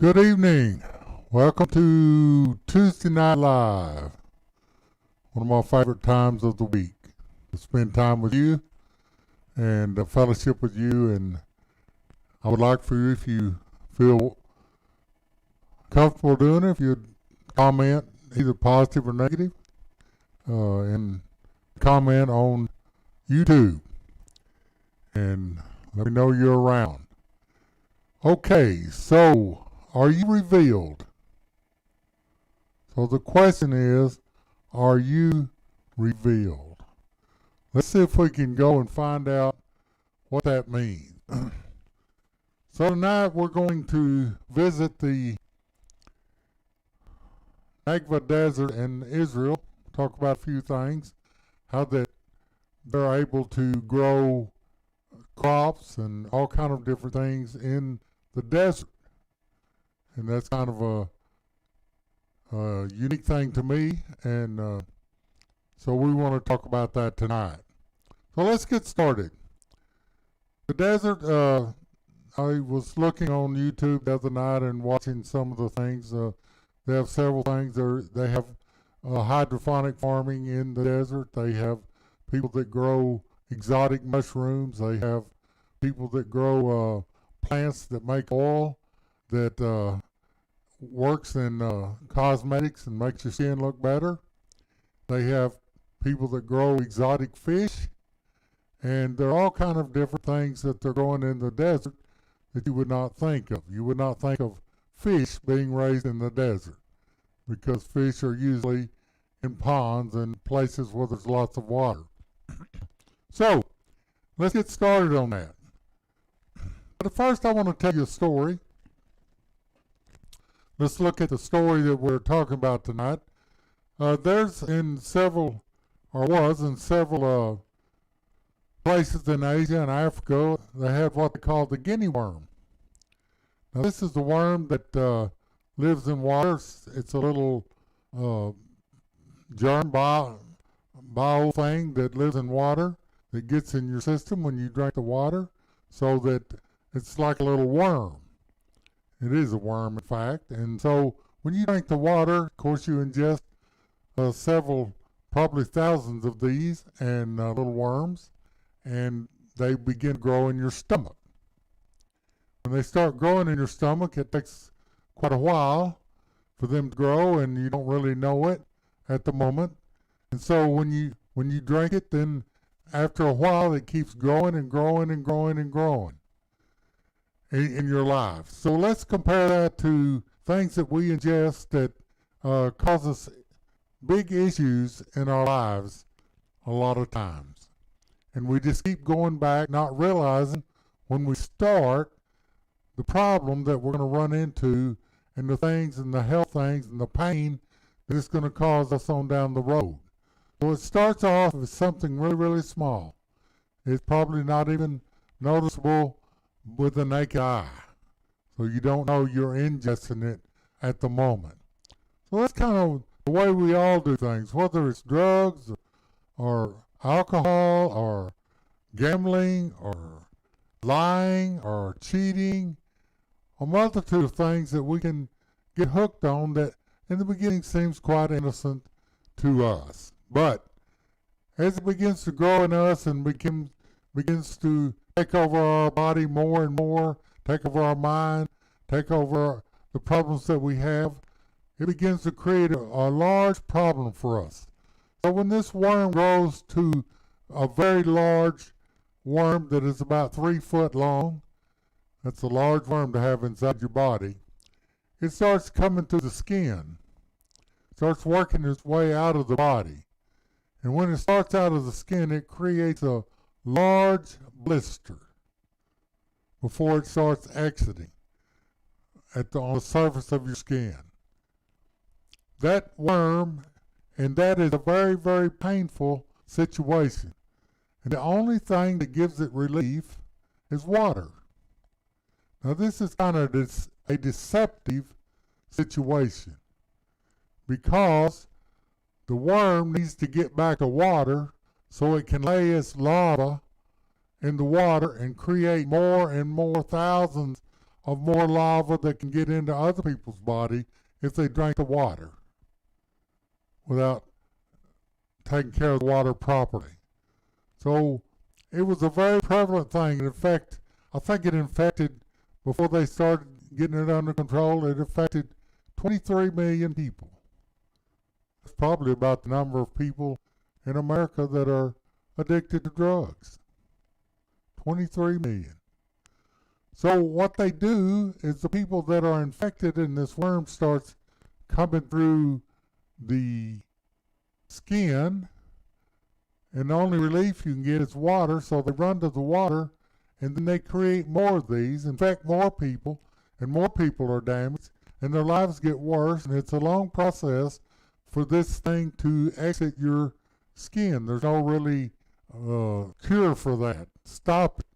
Good evening. Welcome to Tuesday Night Live. One of my favorite times of the week. To spend time with you and fellowship with you. And I would like for you, if you feel comfortable doing it, if you'd comment either positive or negative, and comment on YouTube. And let me know you're around. Okay, so are you revealed? So the question is, are you revealed? Let's see if we can go and find out what that means. So tonight we're going to visit the Negev Desert in Israel, talk about a few things, how that they're able to grow crops and all kind of different things in the desert. And that's kind of a unique thing to me, and so we want to talk about that tonight. So let's get started. The desert, I was looking on YouTube the other night and watching some of the things. They have several things. They have hydroponic farming in the desert. They have people that grow exotic mushrooms. They have people that grow plants that make oil that works in cosmetics and makes your skin look better. They have people that grow exotic fish, and there are all kind of different things that they're growing in the desert that you would not think of. You would not think of fish being raised in the desert, because fish are usually in ponds and places where there's lots of water. So let's get started on that. But first I want to tell you a story. Let's look at the story that we're talking about tonight. Was in several places in Asia and Africa, they had what they call the guinea worm. Now this is the worm that lives in water. It's a little germ bio thing that lives in water that gets in your system when you drink the water, so that it's like a little worm. It is a worm, in fact. And so when you drink the water, of course, you ingest several, probably thousands of these and little worms, and they begin to grow in your stomach. When they start growing in your stomach, it takes quite a while for them to grow, and you don't really know it at the moment. And so when you drink it, then after a while, it keeps growing and growing and growing and growing in your life. So let's compare that to things that we ingest that cause us big issues in our lives a lot of times. And we just keep going back, not realizing when we start the problem that we're going to run into, and the things and the health things and the pain that it's going to cause us on down the road. So it starts off as something really, really small. It's probably not even noticeable with the naked eye, so you don't know you're ingesting it at the moment. So that's kind of the way we all do things, whether it's drugs or alcohol or gambling or lying or cheating, a multitude of things that we can get hooked on that in the beginning seems quite innocent to us. But as it begins to grow in us and begins to take over our body more and more, take over our mind, take over the problems that we have, it begins to create a large problem for us. So when this worm grows to a very large worm that is about 3 foot long, that's a large worm to have inside your body, it starts coming through the skin, starts working its way out of the body. And when it starts out of the skin, it creates a large blister before it starts exiting on the surface of your skin. That worm, and that is a very, very painful situation. And the only thing that gives it relief is water. Now this is kind of a deceptive situation, because the worm needs to get back to water so it can lay its larva in the water and create more and more thousands of more lava that can get into other people's body if they drank the water without taking care of the water properly. So it was a very prevalent thing. In fact, I think it infected, before they started getting it under control, it affected 23 million people. That's probably about the number of people in America that are addicted to drugs. 23 million. So what they do is the people that are infected and this worm starts coming through the skin, and the only relief you can get is water, so they run to the water, and then they create more of these, infect more people, and more people are damaged, and their lives get worse, and it's a long process for this thing to exit your skin. There's no really cure for that. Stop it.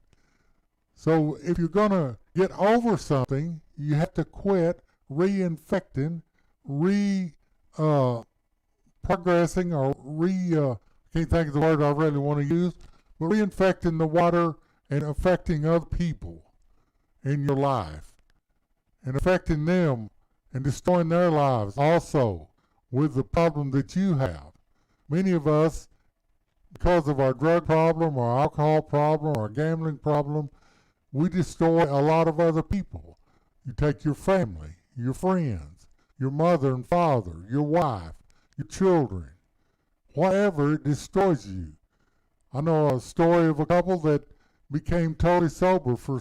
So if you're going to get over something, you have to quit reinfecting, progressing, or can't think of the word I really want to use, but reinfecting the water and affecting other people in your life and affecting them and destroying their lives also with the problem that you have. Many of us, because of our drug problem, our alcohol problem, our gambling problem, we destroy a lot of other people. You take your family, your friends, your mother and father, your wife, your children, whatever, it destroys you. I know a story of a couple that became totally sober for,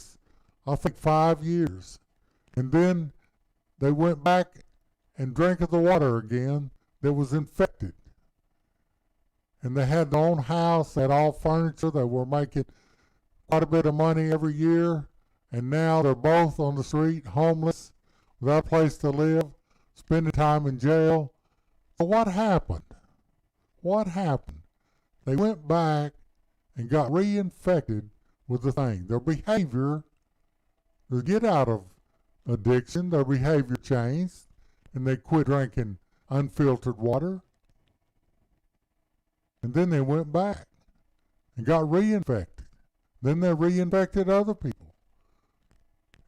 I think, 5 years. And then they went back and drank of the water again that was infected. And they had their own house, they had all furniture, they were making quite a bit of money every year, and now they're both on the street, homeless, without a place to live, spending time in jail. So what happened? What happened? They went back and got reinfected with the thing. Their behavior, to get out of addiction, their behavior changed, and they quit drinking unfiltered water. And then they went back and got reinfected. Then they reinfected other people.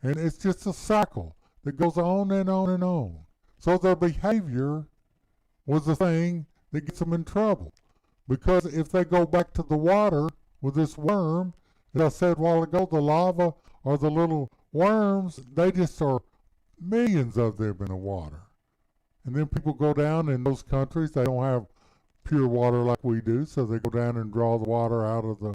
And it's just a cycle that goes on and on and on. So their behavior was the thing that gets them in trouble. Because if they go back to the water with this worm, as I said a while ago, the lava or the little worms, they just are millions of them in the water. And then people go down in those countries, they don't have pure water like we do, so they go down and draw the water out of the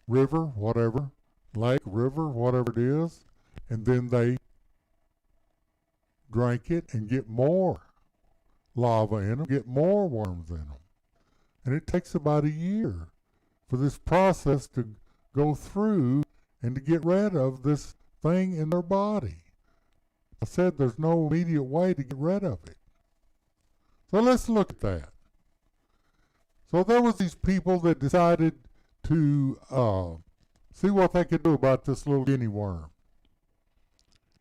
river, whatever, lake, river, whatever it is, and then they drink it and get more lava in them, get more worms in them. And it takes about a year for this process to go through and to get rid of this thing in their body. I said there's no immediate way to get rid of it. So let's look at that. So there was these people that decided to see what they could do about this little guinea worm.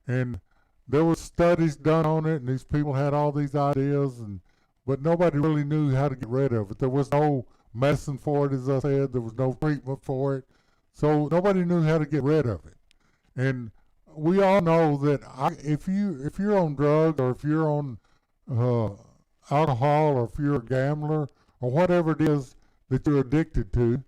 And there were studies done on it, and these people had all these ideas, but nobody really knew how to get rid of it. There was no medicine for it, as I said. There was no treatment for it. So nobody knew how to get rid of it. And we all know that if you're on drugs, or if you're on alcohol, or if you're a gambler, or whatever it is that you're addicted to,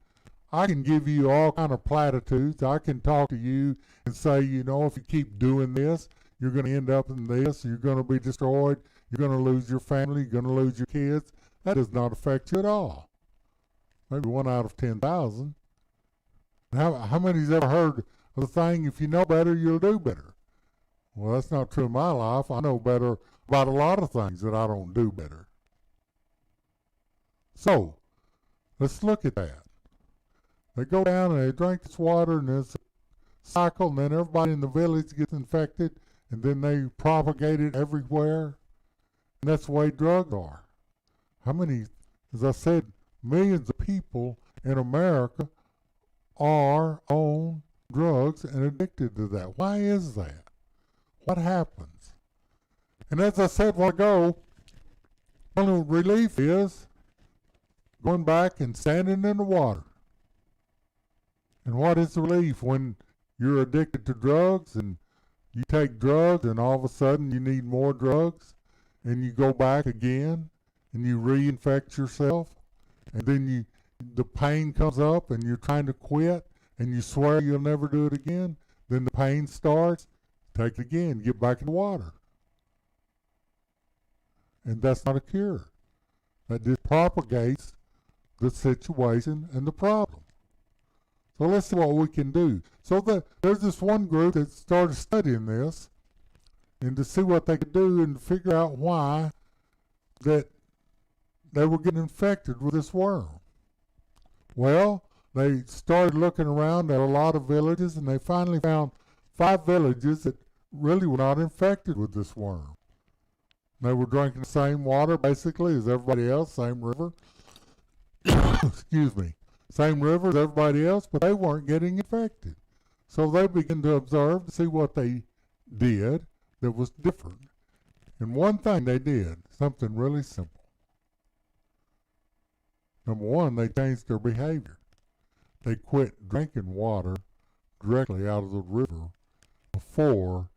I can give you all kind of platitudes. I can talk to you and say, if you keep doing this, you're going to end up in this, you're going to be destroyed, you're going to lose your family, you're going to lose your kids. That does not affect you at all. Maybe 1 out of 10,000. How many's ever heard of the thing, if you know better, you'll do better? Well, that's not true in my life. I know better about a lot of things that I don't do better. So, let's look at that. They go down and they drink this water, and there's a cycle, and then everybody in the village gets infected, and then they propagate it everywhere. And that's the way drugs are. How many, as I said, millions of people in America are on drugs and addicted to that. Why is that? What happens? And as I said a while ago, the only relief is going back and standing in the water. And what is the relief when you're addicted to drugs and You take drugs and all of a sudden you need more drugs and you go back again and you reinfect yourself, and then the pain comes up and you're trying to quit and you swear you'll never do it again. Then the pain starts, take it again, get back in the water. And that's not a cure. That just propagates the situation and the problem. So let's see what we can do. So there's this one group that started studying this and to see what they could do and figure out why that they were getting infected with this worm. Well, they started looking around at a lot of villages, and they finally found 5 villages that really were not infected with this worm. They were drinking the same water basically as everybody else, same river. Excuse me. Same river as everybody else, but they weren't getting infected. So they began to observe to see what they did that was different. And one thing they did, something really simple. Number one, they changed their behavior. They quit drinking water directly out of the river before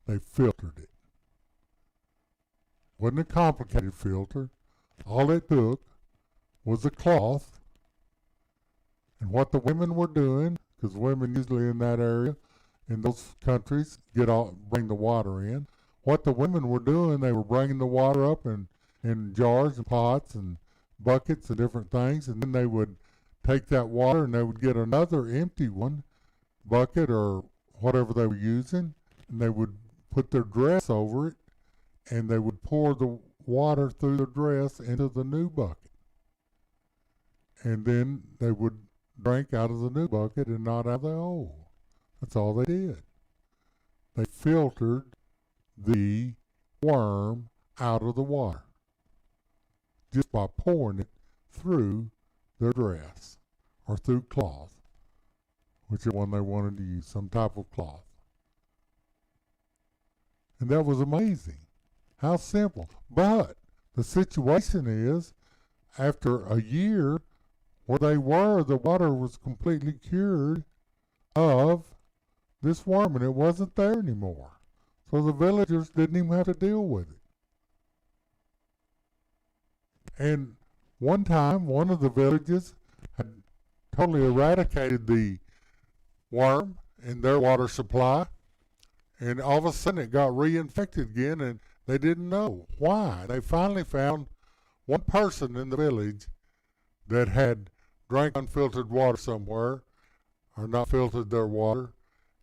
they filtered it. It wasn't a complicated filter. All it took was a cloth. And what the women were doing, because women usually in that area, in those countries, bring the water in. What the women were doing, they were bringing the water up in jars and pots and buckets and different things, and then they would take that water and they would get another empty bucket or whatever they were using, and they would put their dress over it, and they would pour the water through their dress into the new bucket. And then they would drink out of the new bucket and not out of the old. That's all they did. They filtered the worm out of the water just by pouring it through their dress or through cloth, whichever one they wanted to use, some type of cloth. And that was amazing. How simple. But the situation is, after a year where they were, the water was completely cured of this worm, and it wasn't there anymore. So the villagers didn't even have to deal with it. And one time, one of the villages had totally eradicated the worm in their water supply, and all of a sudden it got reinfected again, and they didn't know why. They finally found one person in the village that had drank unfiltered water somewhere, or not filtered their water,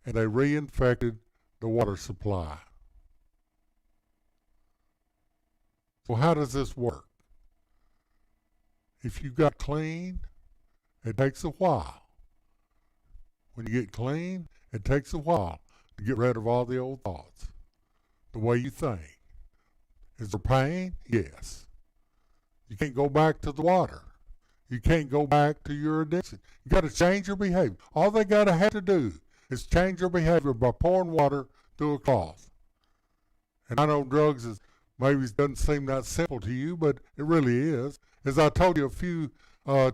and they reinfected the water supply. So how does this work? If you got clean, it takes a while. When you get clean, it takes a while to get rid of all the old thoughts, the way you think. Is there pain? Yes. You can't go back to the water. You can't go back to your addiction. You got to change your behavior. All they got to have to do is change your behavior by pouring water through a cloth. And I know drugs doesn't seem that simple to you, but it really is. As I told you a few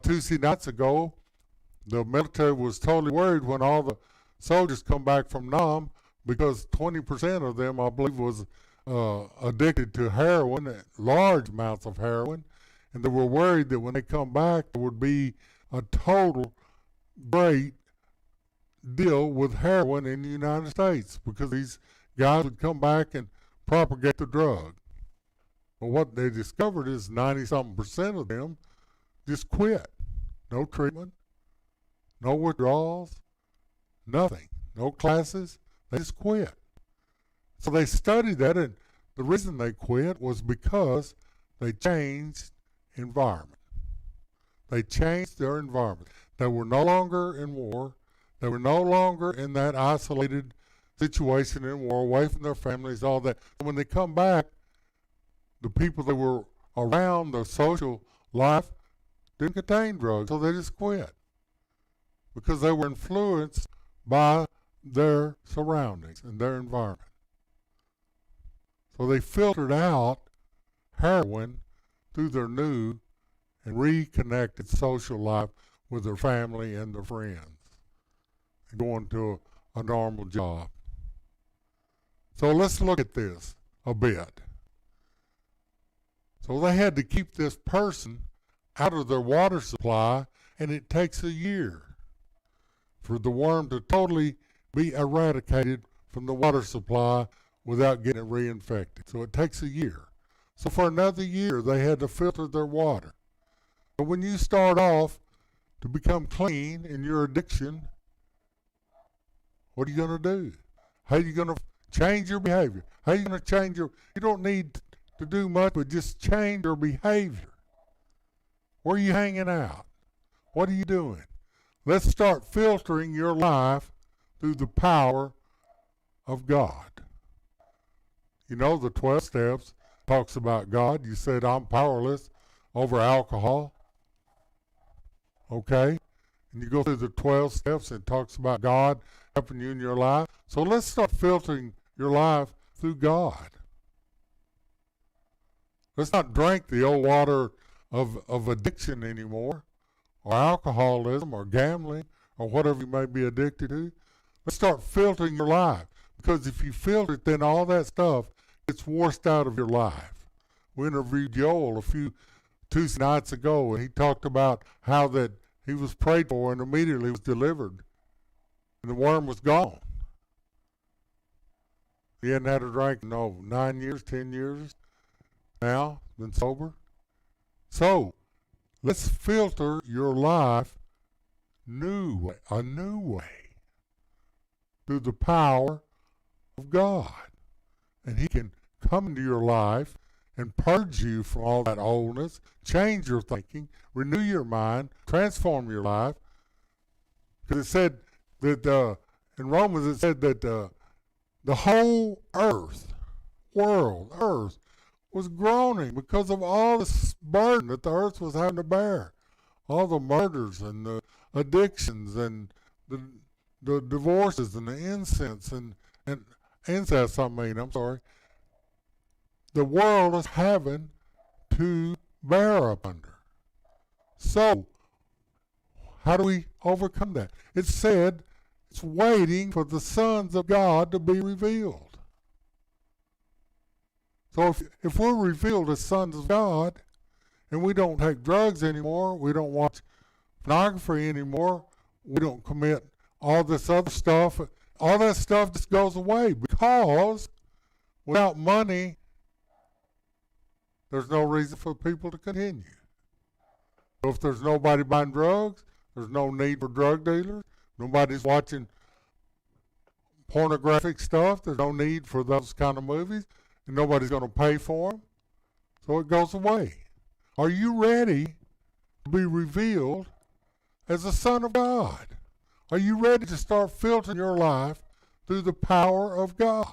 Tuesday nights ago, the military was totally worried when all the soldiers come back from Nam, because 20% of them, I believe, was addicted to heroin, large amounts of heroin, and they were worried that when they come back, there would be a total great deal with heroin in the United States, because these guys would come back and propagate the drug. But what they discovered is 90-something% of them just quit. No treatment, no withdrawals, nothing, no classes. They just quit. So they studied that, and the reason they quit was because they changed environment. They changed their environment. They were no longer in war. They were no longer in that isolated situation in war, away from their families, all that. And when they come back, the people that were around, the social life, didn't contain drugs, so they just quit, because they were influenced by their surroundings and their environment. So they filtered out heroin through their new and reconnected social life with their family and their friends, and going to a normal job. So let's look at this a bit. So they had to keep this person out of their water supply, and it takes a year for the worm to totally be eradicated from the water supply without getting it reinfected. So it takes a year. So for another year, they had to filter their water. But when you start off to become clean in your addiction, what are you going to do? How are you going to change your behavior? How are you going to change you don't need to do much, but just change your behavior. Where are you hanging out? What are you doing? Let's start filtering your life through the power of God. You know, the 12 steps talks about God. You said, I'm powerless over alcohol. Okay? And you go through the 12 steps and it talks about God helping you in your life. So let's start filtering your life through God. Let's not drink the old water of addiction anymore, or alcoholism, or gambling, or whatever you may be addicted to. Let's start filtering your life. Because if you filter it, then all that stuff gets washed out of your life. We interviewed Joel Tuesday nights ago, and he talked about how that he was prayed for and immediately was delivered. And the worm was gone. He hadn't had a drink in 9 years, 10 years. Now, been sober. So, let's filter your life a new way, through the power of God. And He can come into your life and purge you from all that oldness, change your thinking, renew your mind, transform your life. Because it said that in Romans it said that the whole earth was groaning because of all this burden that the earth was having to bear. All the murders and the addictions and the divorces and the incest and incest, I'm sorry. The world is having to bear up under. So, how do we overcome that? It said it's waiting for the sons of God to be revealed. So if we're revealed as sons of God, and we don't take drugs anymore, we don't watch pornography anymore, we don't commit all this other stuff, all that stuff just goes away, because without money, there's no reason for people to continue. So if there's nobody buying drugs, there's no need for drug dealers, nobody's watching pornographic stuff, there's no need for those kind of movies, and nobody's going to pay for them, so it goes away. Are you ready to be revealed as a son of God? Are you ready to start filtering your life through the power of God?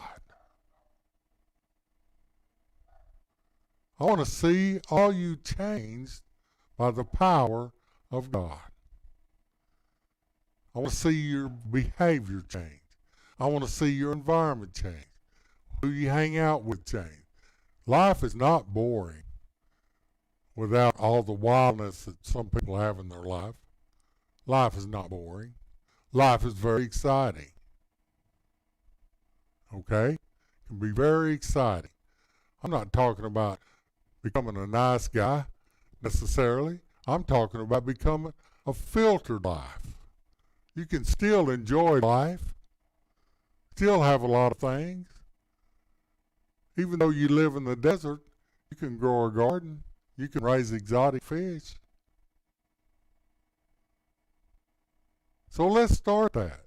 I want to see all you changed by the power of God. I want to see your behavior change. I want to see your environment change. Who you hang out with change. Life is not boring without all the wildness that some people have in their life. Life is not boring. Life is very exciting. Okay? It can be very exciting. I'm not talking about becoming a nice guy necessarily. I'm talking about becoming a filtered life. You can still enjoy life, still have a lot of things. Even though you live in the desert, you can grow a garden. You can raise exotic fish. So let's start that.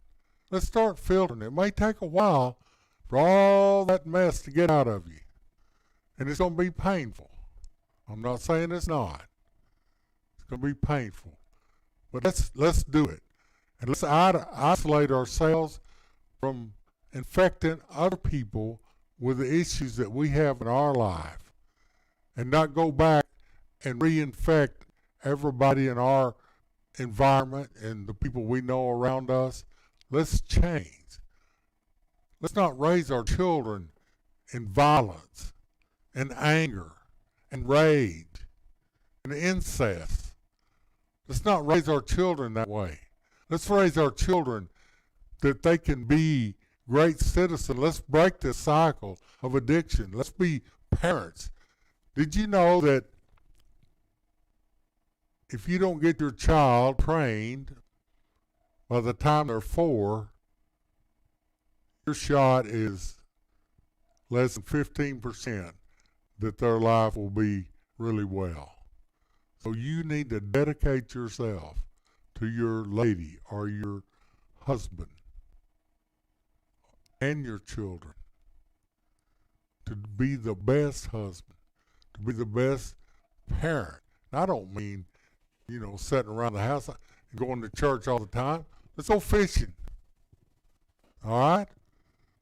Let's start filtering it. It may take a while for all that mess to get out of you. And it's going to be painful. I'm not saying it's not. It's going to be painful. But let's do it. And let's isolate ourselves from infecting other people with the issues that we have in our life, and not go back and reinfect everybody in our environment and the people we know around us. Let's change. Let's not raise our children in violence and anger and rage and incest. Let's not raise our children that way. Let's raise our children that they can be great citizen. Let's break this cycle of addiction. Let's be parents. Did you know that if you don't get your child trained by the time they're 4, your shot is less than 15% that their life will be really well. So you need to dedicate yourself to your lady or your husband and your children to be the best husband, to be the best parent. And I don't mean, sitting around the house and going to church all the time. Let's go fishing. All right?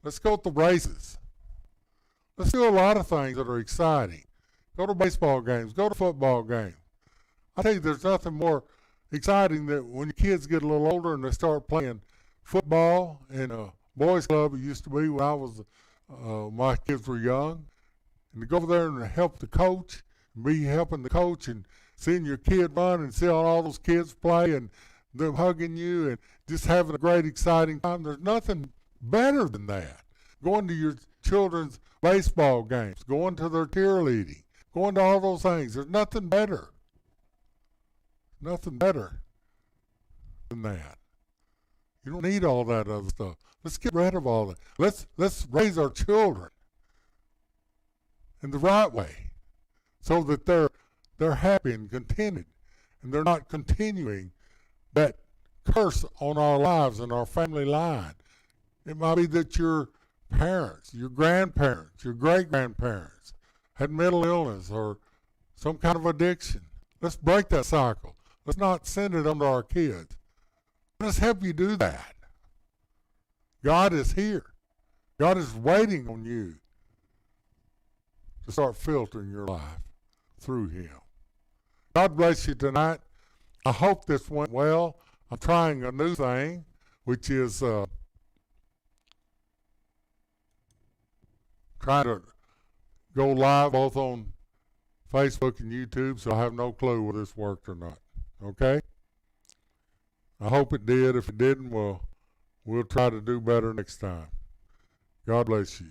Let's go to the races. Let's do a lot of things that are exciting. Go to baseball games. Go to football games. I tell you, there's nothing more exciting than when your kids get a little older and they start playing football in a boys club. It used to be when I was, my kids were young. And to go over there and help the coach, and be helping the coach and seeing your kid run and seeing all those kids play and them hugging you and just having a great, exciting time. There's nothing better than that. Going to your children's baseball games, going to their cheerleading, going to all those things. There's nothing better. Nothing better than that. You don't need all that other stuff. Let's get rid of all that. Let's raise our children in the right way so that they're happy and contented and they're not continuing that curse on our lives and our family line. It might be that your parents, your grandparents, your great-grandparents had mental illness or some kind of addiction. Let's break that cycle. Let's not send it onto our kids. Let's help you do that. God is here. God is waiting on you to start filtering your life through Him. God bless you tonight. I hope this went well. I'm trying a new thing, which is trying to go live both on Facebook and YouTube, so I have no clue whether this worked or not. Okay? I hope it did. If it didn't, we'll try to do better next time. God bless you.